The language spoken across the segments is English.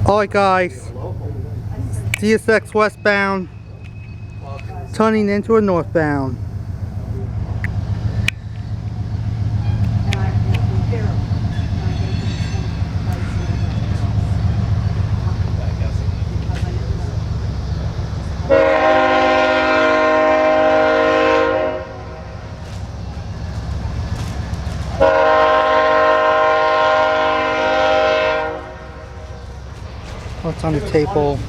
Alright guys, CSX westbound, turning into a northbound. What's on the table?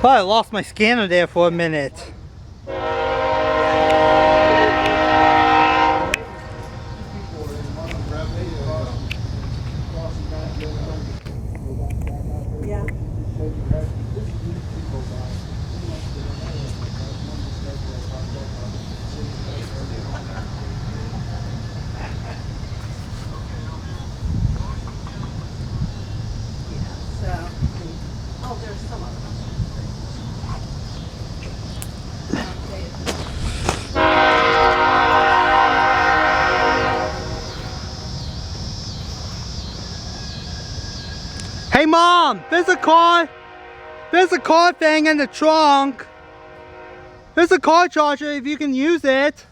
Oh, I lost my scanner there for a minute. Yeah. So, oh, there's some of them. Hey Mom, there's a car thing in the trunk. There's a car charger if you can use it.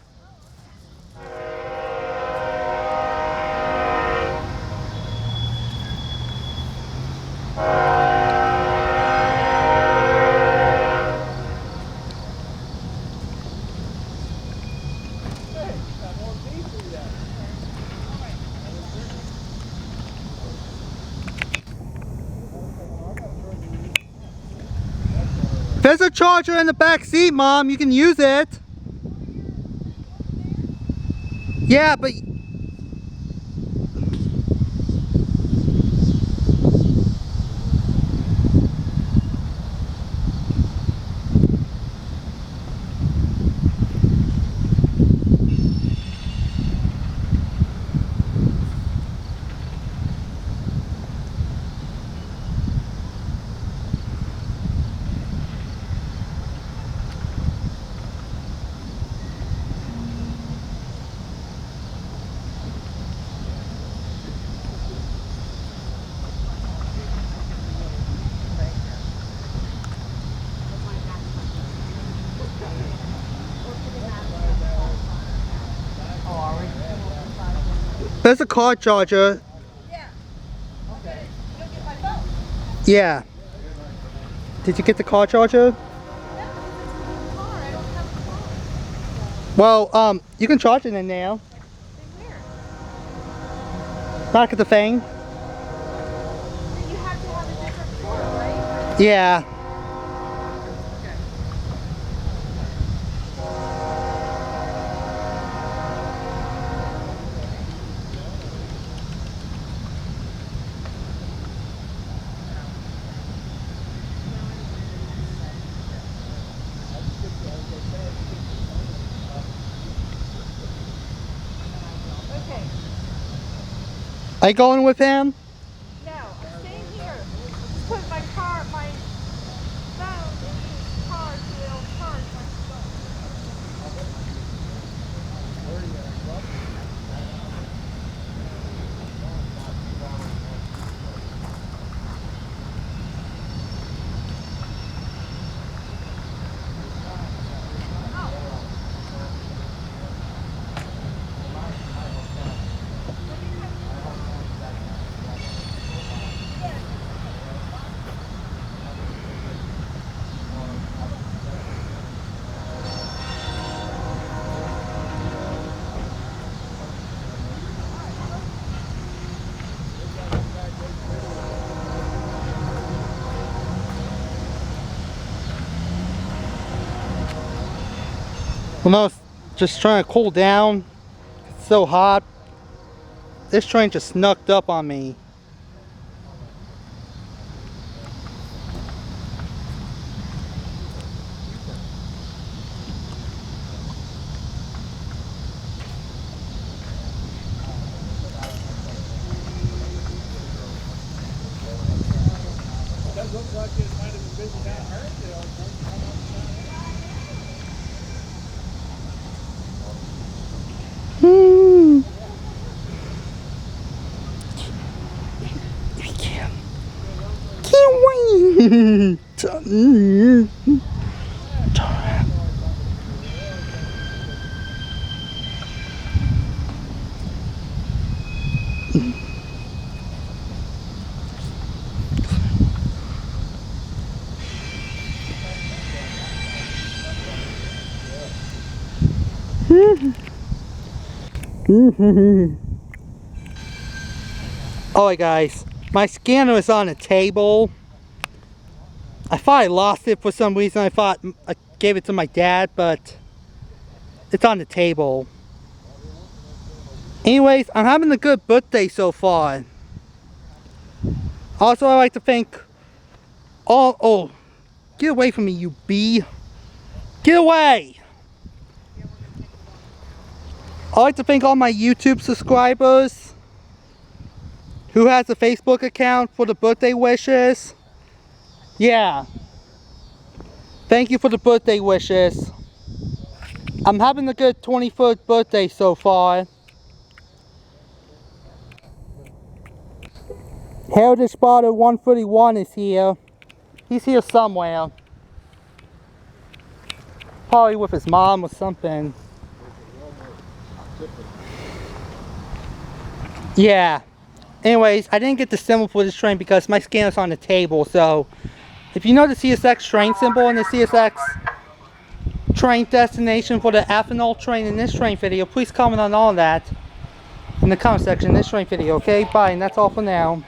There's a charger in the back seat, Mom. You can use it. Yeah, but there's a car charger. Yeah. Okay. You'll get my phone. Yeah. Did you get the car charger? No, because it's in the car. I don't have a phone. Well, you can charge it in there. Then where? Back at the thing. Then you have to have a different cord, right? Yeah. Okay. Are you going with him? No, I'm staying here. Just put my phone in his car so it'll charge my phone. Well, no, it's just trying to cool down. It's so hot. This train just snuck up on me. It does look like it might have been busy down here. Hmm. Alright guys, my scanner is on a table. I thought I lost it for some reason. I thought I gave it to my dad, but it's on the table. Anyways, I'm having a good birthday so far. Also, I'd like to thank all... Oh, get away from me, you bee. Get away! I'd like to thank all my YouTube subscribers who has a Facebook account for the birthday wishes. Yeah. Thank you for the birthday wishes. I'm having a good 23rd birthday so far. Heritage Spotter 131 is here. He's here somewhere. Probably with his mom or something. Yeah. Anyways, I didn't get the symbol for this train because my scanner's on the table, so if you know the CSX train symbol and the CSX train destination for the ethanol train in this train video, please comment on all that in the comment section in this train video, okay? Bye, and that's all for now.